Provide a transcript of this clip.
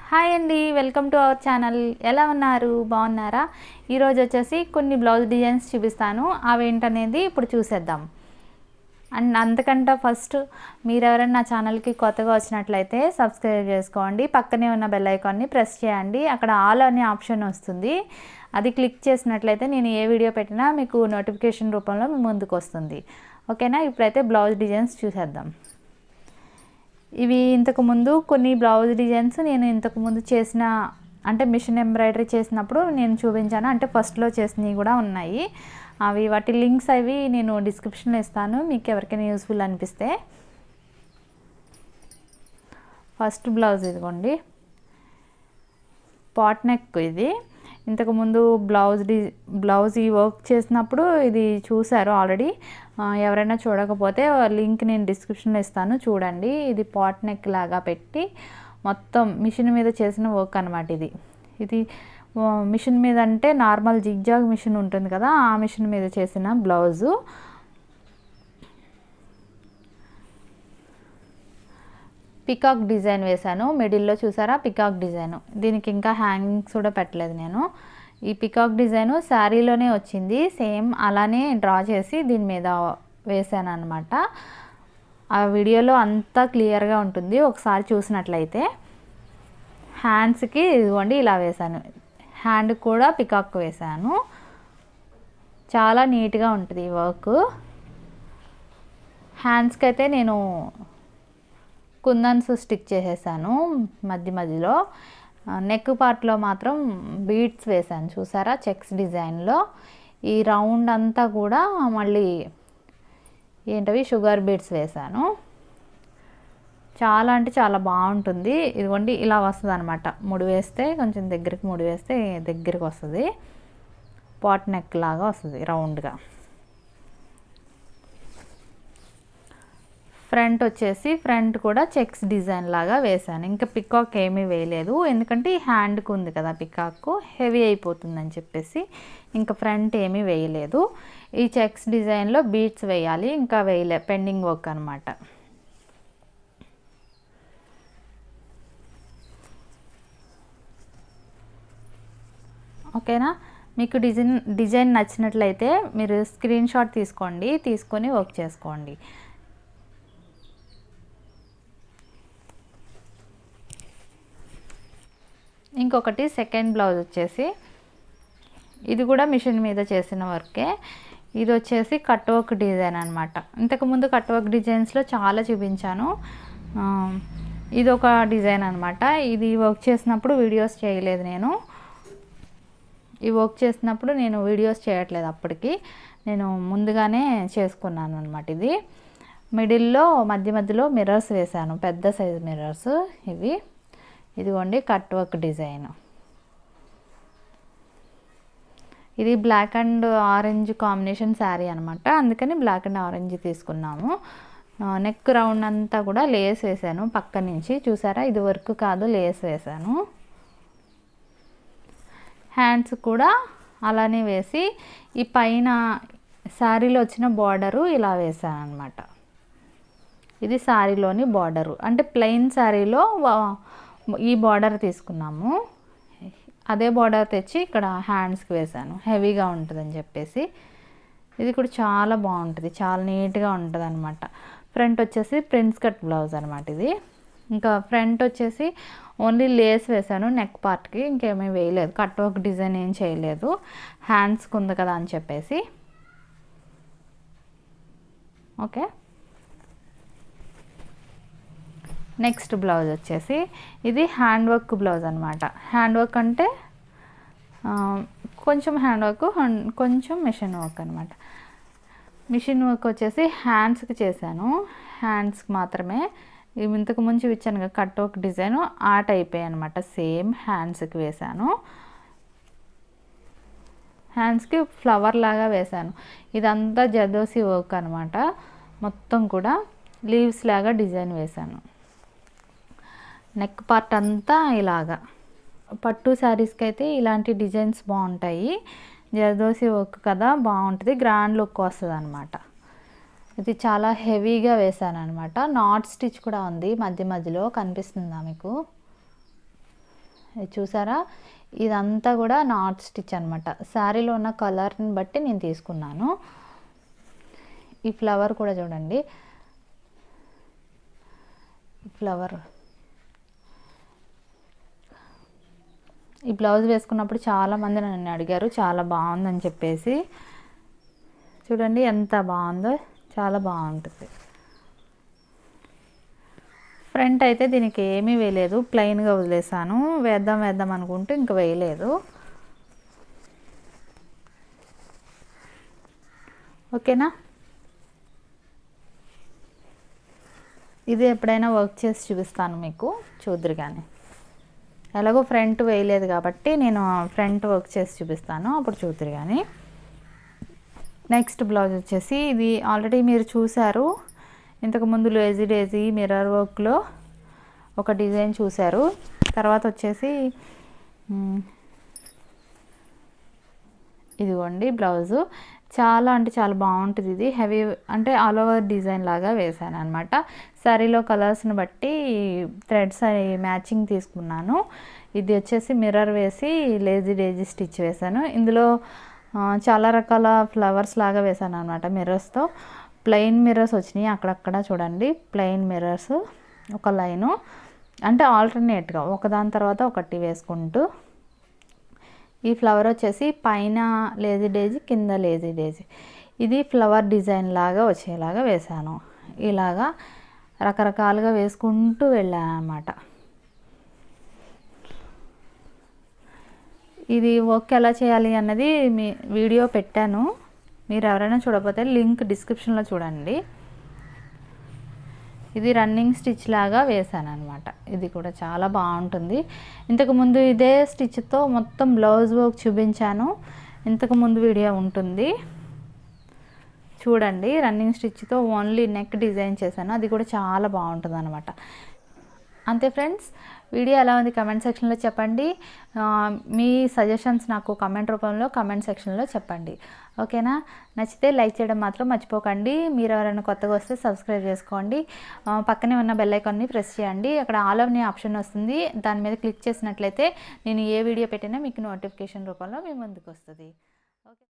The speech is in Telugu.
హాయ్ అండి, వెల్కమ్ టు అవర్ ఛానల్. ఎలా ఉన్నారు? బాగున్నారా? ఈరోజు వచ్చేసి కొన్ని బ్లౌజ్ డిజైన్స్ చూపిస్తాను. అవి ఏంటనేది ఇప్పుడు చూసేద్దాం. అండ్ అంతకంటే ఫస్ట్ మీరు ఎవరైనా నా ఛానల్కి కొత్తగా వచ్చినట్లయితే సబ్స్క్రైబ్ చేసుకోండి. పక్కనే ఉన్న బెల్ ఐకాన్ని ప్రెస్ చేయండి. అక్కడ ఆల్ అనే ఆప్షన్ వస్తుంది. అది క్లిక్ చేసినట్లయితే నేను ఏ వీడియో పెట్టినా మీకు నోటిఫికేషన్ రూపంలో మీ ముందుకు వస్తుంది. ఓకేనా? ఇప్పుడైతే బ్లౌజ్ డిజైన్స్ చూసేద్దాం. ఇవి ఇంతకుముందు కొన్ని బ్లౌజ్ డిజైన్స్ నేను ఇంతకుముందు చేసిన, అంటే మిషన్ ఎంబ్రాయిడరీ చేసినప్పుడు నేను చూపించాను. అంటే ఫస్ట్లో చేసినవి కూడా ఉన్నాయి. వాటి లింక్స్ అవి నేను డిస్క్రిప్షన్లో ఇస్తాను, మీకు ఎవరికైనా యూస్ఫుల్ అనిపిస్తే. ఫస్ట్ బ్లౌజ్ ఇదిగోండి, పాట్ నెక్. ఇది ఇంతకుముందు బ్లౌజ్ ఈ వర్క్ చేసినప్పుడు ఇది చూసారు ఆల్రెడీ. ఎవరైనా చూడకపోతే లింక్ నేను డిస్క్రిప్షన్లో ఇస్తాను, చూడండి. ఇది పాట్ నెక్ లాగా పెట్టి మొత్తం మిషన్ మీద చేసిన వర్క్ అనమాట. ఇది మిషన్ మీద అంటే నార్మల్ జిగ్జాగ్ మిషన్ ఉంటుంది కదా, ఆ మిషన్ మీద చేసిన బ్లౌజు. పికాక్ డిజైన్ వేశాను మిడిల్లో, చూసారా? Peacock design. దీనికి ఇంకా హ్యాంగింగ్స్ కూడా పెట్టలేదు నేను. ఈ పికాక్ డిజైన్ శారీలోనే వచ్చింది, సేమ్ అలానే డ్రా చేసి దీని మీద వేసాను అనమాట. ఆ వీడియోలో అంతా క్లియర్గా ఉంటుంది, ఒకసారి చూసినట్లయితే. హ్యాండ్స్కి ఇదిగోండి ఇలా వేశాను, హ్యాండ్ కూడా పికాక్ వేశాను. చాలా నీట్గా ఉంటుంది ఈ వర్క్. హ్యాండ్స్కి అయితే నేను కుందన్స్ స్టిక్ చేసేసాను మధ్యలో. నెక్ పార్ట్లో మాత్రం బీడ్స్ వేసాను, చూసారా? చెక్స్ డిజైన్లో. ఈ రౌండ్ అంతా కూడా మళ్ళీ ఏంటవి షుగర్ బీడ్స్ వేసాను. చాలా అంటే చాలా బాగుంటుంది. ఇదిగోండి ఇలా వస్తుంది అనమాట. ముడి వేస్తే కొంచెం దగ్గరికి, ముడి వేస్తే దగ్గరికి వస్తుంది. పాట్ నెక్ లాగా వస్తుంది రౌండ్గా. ఫ్రంట్ వచ్చేసి ఫ్రంట్ కూడా చెక్స్ డిజైన్ లాగా వేసాను. ఇంకా పికాక్ ఏమీ వేయలేదు, ఎందుకంటే ఈ హ్యాండ్కి ఉంది కదా పికాక్, హెవీ అయిపోతుందని చెప్పేసి ఇంకా ఫ్రంట్ ఏమీ వేయలేదు. ఈ చెక్స్ డిజైన్లో బీడ్స్ వేయాలి, ఇంకా వేయలే, పెండింగ్ వర్క్ అనమాట. ఓకేనా? మీకు డిజైన్ నచ్చినట్లయితే మీరు స్క్రీన్ షాట్ తీసుకోండి, తీసుకొని వర్క్ చేసుకోండి. ఇంకొకటి సెకండ్ బ్లౌజ్ వచ్చేసి ఇది కూడా మిషన్ మీద చేసిన వర్కే. ఇది వచ్చేసి కట్ వర్క్ డిజైన్ అనమాట. ఇంతకుముందు కట్ వర్క్ డిజైన్స్లో చాలా చూపించాను. ఇది ఒక డిజైన్ అనమాట. ఇది వర్క్ చేసినప్పుడు వీడియోస్ చేయలేదు నేను. ఈ వర్క్ చేసినప్పుడు నేను వీడియోస్ చేయట్లేదు, అప్పటికి నేను ముందుగానే చేసుకున్నాను అనమాట. ఇది మిడిల్లో మధ్యలో మిర్రర్స్ వేశాను, పెద్ద సైజు మిర్రర్స్ ఇవి. ఇదిగోండి కట్ వర్క్ డిజైన్. ఇది black and orange combination sari అనమాట, అందుకని బ్లాక్ అండ్ ఆరెంజ్ తీసుకున్నాము. నెక్ రౌండ్ అంతా కూడా లేస్ వేసాను పక్క నుంచి, చూసారా? ఇది వర్క్ కాదు, లేస్ వేసాను. హ్యాండ్స్ కూడా అలానే వేసి ఈ పైన శారీలో వచ్చిన బార్డరు ఇలా వేసాను అనమాట. ఇది శారీలోని బార్డరు, అంటే ప్లెయిన్ శారీలో ఈ బార్డర్ తీసుకున్నాము, అదే బార్డర్ తెచ్చి ఇక్కడ హ్యాండ్స్కి వేసాను, హెవీగా ఉంటుందని చెప్పేసి. ఇది కూడా చాలా బాగుంటుంది, చాలా నీట్గా ఉంటుంది అనమాట. ఫ్రంట్ వచ్చేసి ప్రిన్స్ కట్ బ్లౌజ్ అనమాట ఇది. ఇంకా ఫ్రంట్ వచ్చేసి ఓన్లీ లేస్ వేసాను నెక్ పార్ట్కి, ఇంకేమీ వేయలేదు, కట్ వర్క్ డిజైన్ ఏం చేయలేదు, హ్యాండ్స్కి ఉంది కదా అని చెప్పేసి. ఓకే, నెక్స్ట్ బ్లౌజ్ వచ్చేసి ఇది హ్యాండ్ వర్క్ బ్లౌజ్ అనమాట. హ్యాండ్ వర్క్ అంటే కొంచెం హ్యాండ్ వర్క్, కొంచెం మిషన్ వర్క్ అనమాట. మిషన్ వర్క్ వచ్చేసి హ్యాండ్స్కి చేశాను, హ్యాండ్స్కి మాత్రమే. ఇంతకు ముందు ఇచ్చాను కదా కట్ వర్క్ డిజైన్, ఆ టైపే అనమాట, సేమ్ హ్యాండ్స్కి వేశాను. హ్యాండ్స్కి ఫ్లవర్ లాగా వేశాను. ఇదంతా జదోసి వర్క్ అనమాట, మొత్తం కూడా లీవ్స్ లాగా డిజైన్ వేశాను. నెక్ పార్ట్ అంతా ఇలాగా. పట్టు శారీస్కి అయితే ఇలాంటి డిజైన్స్ బాగుంటాయి, జర్దోసి వర్క్ కదా, బాగుంటుంది, గ్రాండ్ లుక్ వస్తుంది అనమాట. ఇది చాలా హెవీగా వేసాను అనమాట. నాట్ స్టిచ్ కూడా ఉంది మధ్యలో, కనిపిస్తుందా మీకు? ఇది చూసారా, ఇదంతా కూడా నాట్ స్టిచ్ అనమాట. శారీలో ఉన్న కలర్ని బట్టి నేను తీసుకున్నాను. ఈ ఫ్లవర్ కూడా చూడండి, ఫ్లవర్ ఈ బ్లౌజ్ వేసుకున్నప్పుడు చాలామంది నన్ను అడిగారు చాలా బాగుందని చెప్పేసి. చూడండి ఎంత బాగుందో, చాలా బాగుంటుంది. ఫ్రంట్ అయితే దీనికి ఏమీ వేయలేదు, ప్లెయిన్గా వదిలేసాను. వేద్దాం అనుకుంటే ఇంకా వేయలేదు. ఓకేనా, ఇది ఎప్పుడైనా వర్క్ చేసి చూపిస్తాను మీకు, చూద్దరు. కానీ ఎలాగో ఫ్రంట్ వేయలేదు కాబట్టి నేను ఫ్రంట్ వర్క్ చేసి చూపిస్తాను, అప్పుడు చూద్దరు. కానీ నెక్స్ట్ బ్లౌజ్ వచ్చేసి ఇది ఆల్రెడీ మీరు చూసారు ఇంతకుముందు లేజీ డేజీ మిర్రర్ వర్క్లో ఒక డిజైన్ చూసారు. తర్వాత వచ్చేసి ఇదిగోండి బ్లౌజు. చాలా అంటే చాలా బాగుంటుంది. ఇది హెవీ అంటే ఆల్ ఓవర్ డిజైన్ లాగా వేసాను అనమాట. శారీలో కలర్స్ని బట్టి థ్రెడ్స్ అవి మ్యాచింగ్ తీసుకున్నాను. ఇది వచ్చేసి మిర్రర్ వేసి లేజీ డేజీ స్టిచ్ వేసాను. ఇందులో చాలా రకాల ఫ్లవర్స్ లాగా వేసాను అనమాట మిర్రర్స్తో. ప్లెయిన్ మిర్రర్స్ వచ్చినాయి అక్కడక్కడ చూడండి, ప్లెయిన్ మిర్రర్స్ ఒక లైను, అంటే ఆల్టర్నేట్గా ఒకదాని తర్వాత ఒకటి వేసుకుంటూ. ఈ ఫ్లవర్ వచ్చేసి పైన లేజీ డేజీ, కింద లేజీ డేజీ. ఇది ఫ్లవర్ డిజైన్ లాగా వచ్చేలాగా వేసాను. ఇలాగా రకరకాలుగా వేసుకుంటూ వెళ్ళాను అన్నమాట. ఇది వర్క్ ఎలా చేయాలి అన్నది మీ వీడియో పెట్టాను, మీరు ఎవరైనా చూడకపోతే లింక్ డిస్క్రిప్షన్లో చూడండి. ఇది రన్నింగ్ స్టిచ్ లాగా వేసాను అనమాట. ఇది కూడా చాలా బాగుంటుంది. ఇంతకుముందు ఇదే స్టిచ్తో మొత్తం బ్లౌజ్ వర్క్ చూపించాను, ఇంతకుముందు వీడియో ఉంటుంది చూడండి. రన్నింగ్ స్టిచ్తో ఓన్లీ నెక్ డిజైన్ చేశాను, అది కూడా చాలా బాగుంటుంది అనమాట. అంతే ఫ్రెండ్స్, వీడియో ఎలా ఉంది కమెంట్ సెక్షన్లో చెప్పండి. మీ సజెషన్స్ నాకు కమెంట్ రూపంలో కమెంట్ సెక్షన్లో చెప్పండి. ఓకేనా, నచ్చితే లైక్ చేయడం మాత్రం మర్చిపోకండి. మీరు ఎవరైనా కొత్తగా వస్తే సబ్స్క్రైబ్ చేసుకోండి. పక్కనే ఉన్న బెల్ ఐకాన్ని ప్రెస్ చేయండి. అక్కడ ఆల్ అనే ఆప్షన్ వస్తుంది, దాని మీద క్లిక్ చేసినట్లయితే నేను ఏ వీడియో పెట్టినా మీకు నోటిఫికేషన్ రూపంలో మీ ముందుకు వస్తుంది. ఓకే.